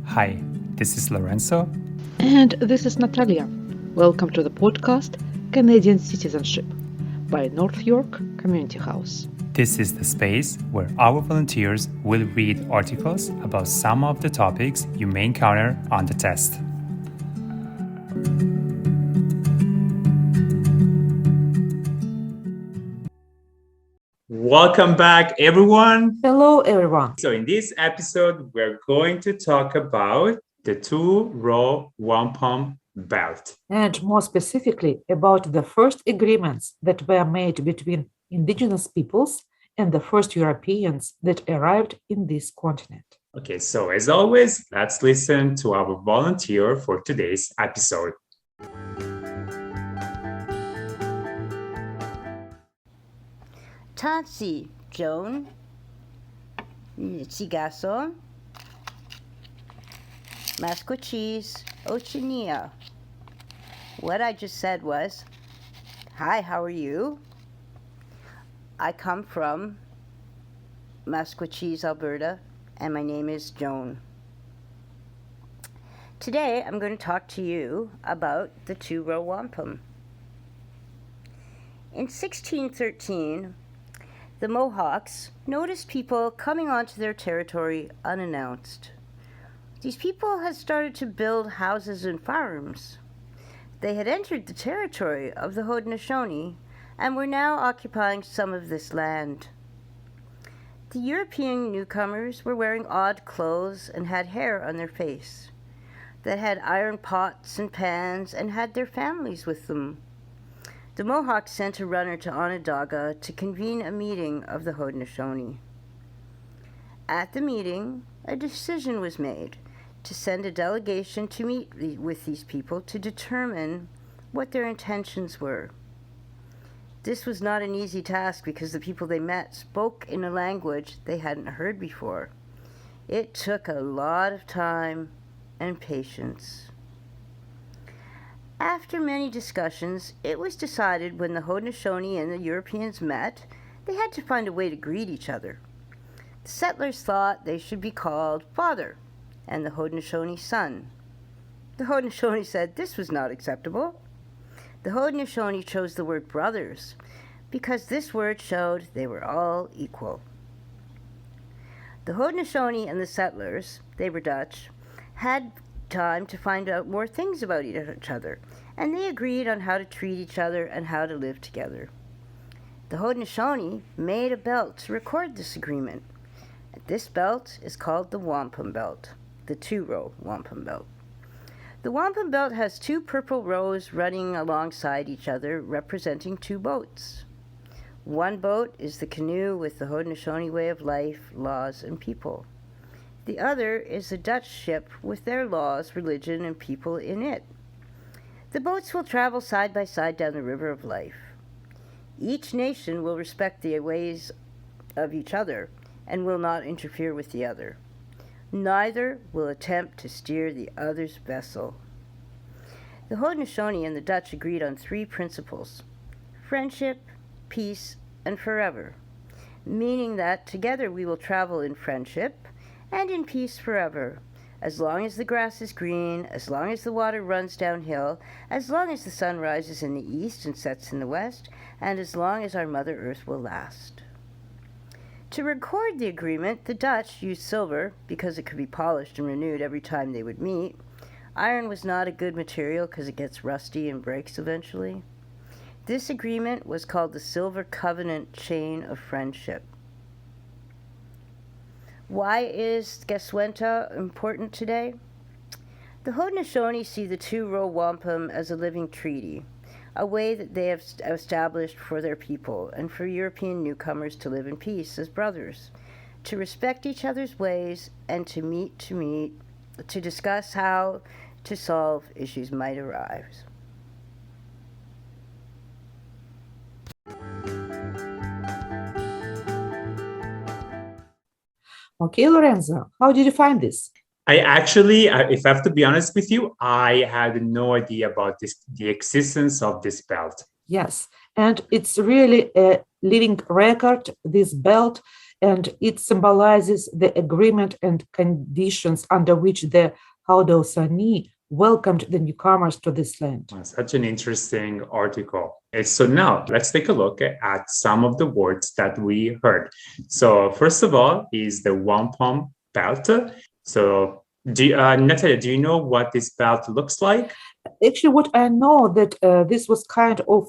Hi, this is Lorenzo. And this is Natalia. Welcome to the podcast Canadian Citizenship by North York Community House. This is the space where our volunteers will read articles about some of the topics you may encounter on the test. Welcome back, everyone. Hello, everyone. So, in this episode, we're going to talk about the Two Row Wampum belt. And more specifically, about the first agreements that were made between Indigenous peoples and the first Europeans that arrived in this continent. Okay, so as always, let's listen to our volunteer for today's episode. Tansi, Joan, Sigaso, Masquachis, Ochinia. What I just said was, hi, how are you? I come from Masquachis, Alberta, and my name is Joan. Today, I'm going to talk to you about the Two Row Wampum. In 1613, the Mohawks noticed people coming onto their territory unannounced. These people had started to build houses and farms. They had entered the territory of the Haudenosaunee and were now occupying some of this land. The European newcomers were wearing odd clothes and had hair on their face. They had iron pots and pans and had their families with them. The Mohawks sent a runner to Onondaga to convene a meeting of the Haudenosaunee. At the meeting, a decision was made to send a delegation to meet with these people to determine what their intentions were. This was not an easy task because the people they met spoke in a language they hadn't heard before. It took a lot of time and patience. After many discussions, it was decided when the Haudenosaunee and the Europeans met, they had to find a way to greet each other. The settlers thought they should be called father, and the Haudenosaunee son. The Haudenosaunee said this was not acceptable. The Haudenosaunee chose the word brothers, because this word showed they were all equal. The Haudenosaunee and the settlers, they were Dutch, had time to find out more things about each other, and they agreed on how to treat each other and how to live together. The Haudenosaunee made a belt to record this agreement. This belt is called the Wampum Belt, the Two Row Wampum Belt. The wampum belt has two purple rows running alongside each other, representing two boats. One boat is the canoe with the Haudenosaunee way of life, laws, and people. The other is the Dutch ship with their laws, religion, and people in it. The boats will travel side by side down the river of life. Each nation will respect the ways of each other and will not interfere with the other. Neither will attempt to steer the other's vessel. The Haudenosaunee and the Dutch agreed on three principles: friendship, peace, and forever, meaning that together we will travel in friendship and in peace forever, as long as the grass is green, as long as the water runs downhill, as long as the sun rises in the east and sets in the west, and as long as our Mother Earth will last. To record the agreement, the Dutch used silver because it could be polished and renewed every time they would meet. Iron was not a good material because it gets rusty and breaks eventually. This agreement was called the Silver Covenant Chain of Friendship. Why is Geswenta important today? The Haudenosaunee see the Two Row Wampum as a living treaty, a way that they have established for their people and for European newcomers to live in peace as brothers, to respect each other's ways, and to meet to discuss how to solve issues might arise. Okay, Lorenzo, how did you find this? I actually, if I have to be honest with you, I had no idea about the existence of this belt. Yes, and it's really a living record, this belt, and it symbolizes the agreement and conditions under which the Haudenosaunee welcomed the newcomers to this land. Such an interesting article. So now let's take a look at some of the words that we heard. So first of all is the wampum belt. So Natalia, do you know what this belt looks like? Actually, what I know that this was kind of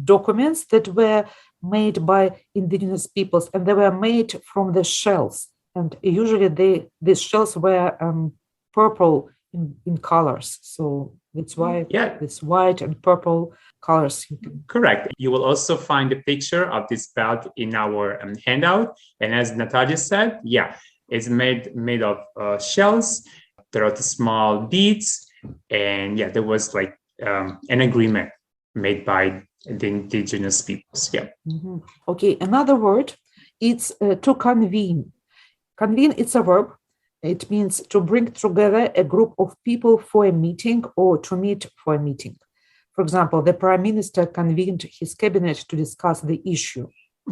documents that were made by indigenous peoples, and they were made from the shells. And usually these shells were purple in colors. So that's why this white and purple colors. Correct. You will also find a picture of this belt in our handout. And as Natalia said, it's made of shells. There are the small beads. And there was like an agreement made by the indigenous peoples. Mm-hmm. Okay, another word, it's to convene. Convene, it's a verb. It means to bring together a group of people for a meeting or to meet for a meeting. For example, the prime minister convened his cabinet to discuss the issue.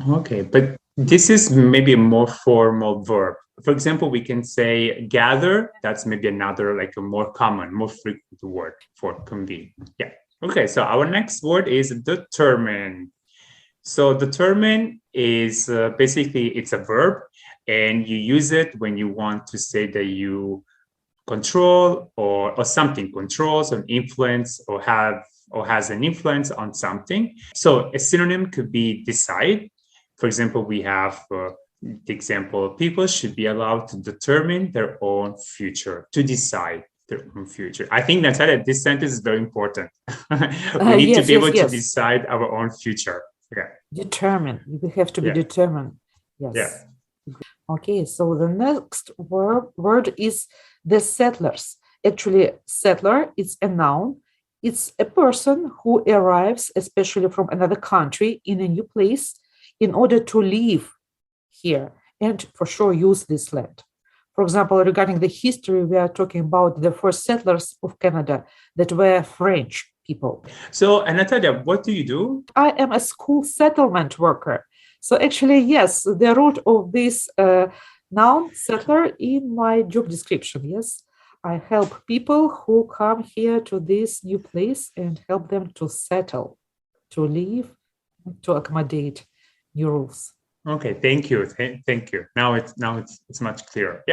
Okay, but this is maybe a more formal verb. For example, we can say gather. That's maybe another, like a more common, more frequent word for convene. Okay, so our next word is determine. So determine is basically, it's a verb, and you use it when you want to say that you control or something controls or influence or has an influence on something. So a synonym could be decide. For example, we have the example, people should be allowed to determine their own future, to decide their own future. I think, Natalia, this sentence is very important. We need to be able to decide our own future. Determine. We have to be determined. Yes. Okay, so the next word is the settlers. Actually, settler is a noun. It's a person who arrives, especially from another country, in a new place in order to live here and for sure use this land. For example, regarding the history, we are talking about the first settlers of Canada that were French people. So, Natalia, what do you do? I am a school settlement worker. So actually, yes, the root of this noun, settler, in my job description, yes. I help people who come here to this new place and help them to settle, to live, to accommodate new rules. Okay, thank you. Thank you. Now it's much clearer.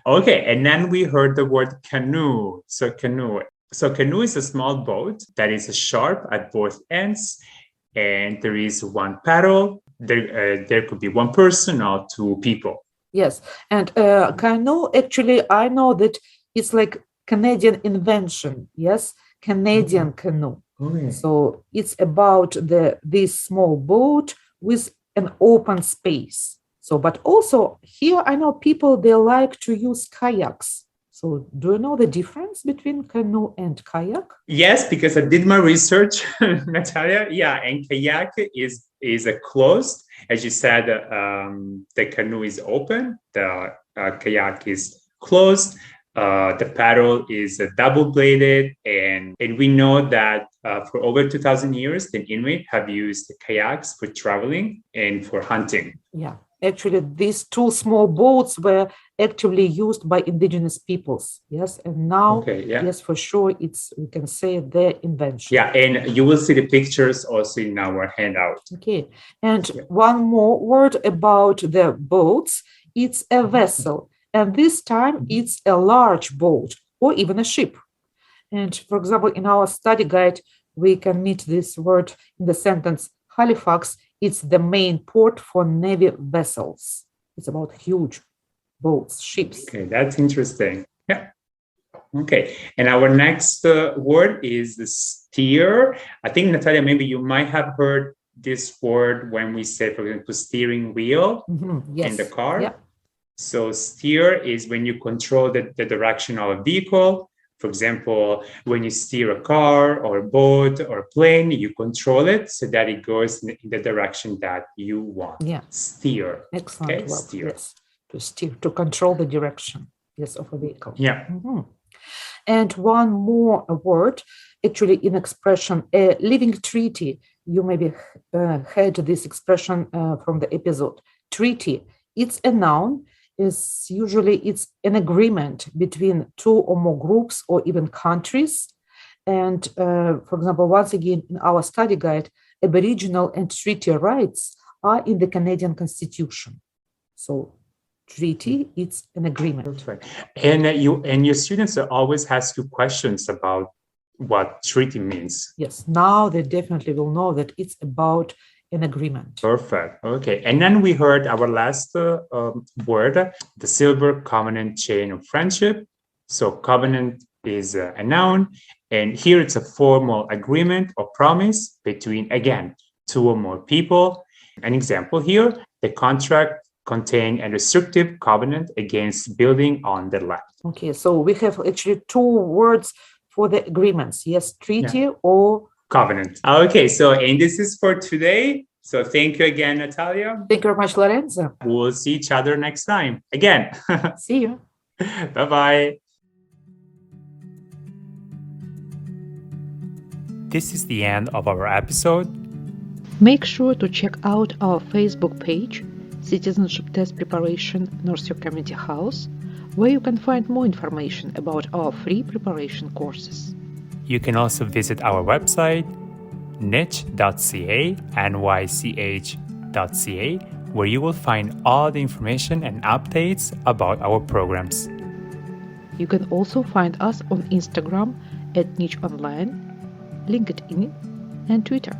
Okay, and then we heard the word canoe. So canoe is a small boat that is sharp at both ends, and there is one paddle. There could be one person or two people. Yes, and canoe, actually, I know that it's like Canadian invention. Yes, Canadian canoe. Okay. So it's about this small boat with an open space. So, but also here I know people, they like to use kayaks. So do you know the difference between canoe and kayak? Yes, because I did my research, Natalia. And kayak is a closed. As you said, the canoe is open. The kayak is closed. The paddle is double-bladed, and we know that for over 2,000 years, the Inuit have used the kayaks for traveling and for hunting. Yeah, actually, these two small boats were actively used by indigenous peoples. Yes, and now, yes, for sure, we can say their invention. Yeah, and you will see the pictures also in our handout. Okay, and one more word about the boats. It's a vessel. And this time it's a large boat or even a ship. And for example, in our study guide, we can meet this word in the sentence, Halifax, it's the main port for Navy vessels. It's about huge boats, ships. Okay, that's interesting. Yeah. Okay, and our next word is the steer. I think, Natalia, maybe you might have heard this word when we say, for example, steering wheel in the car. Yeah. So steer is when you control the direction of a vehicle. For example, when you steer a car or a boat or a plane, you control it so that it goes in the direction that you want. Yeah. Steer. Excellent. Okay? Well, steer. Yes. To steer, to control the direction, yes, of a vehicle. Yeah. And one more word, actually in expression, a living treaty. you maybe heard this expression from the episode. Treaty, it's a noun. It's an agreement between two or more groups or even countries. And for example, once again, in our study guide, Aboriginal and treaty rights are in the Canadian Constitution. So treaty, it's an agreement. That's right. And your students always ask you questions about what treaty means. Yes, now they definitely will know that it's about an agreement. Perfect. Okay. And then we heard our last word, the silver covenant chain of friendship. So covenant is a noun, and here it's a formal agreement or promise between, again, two or more people. An example here, the contract contain a restrictive covenant against building on the land. Okay, so we have actually two words for the agreements. Yes, treaty or covenant. Okay, and this is for today. So thank you again, Natalia. Thank you very much, Lorenzo. We'll see each other next time. Again. See you. Bye-bye. This is the end of our episode. Make sure to check out our Facebook page, Citizenship Test Preparation North York Community House, where you can find more information about our free preparation courses. You can also visit our website, nych.ca, nych.ca, where you will find all the information and updates about our programs. You can also find us on Instagram @nychonline, LinkedIn, and Twitter.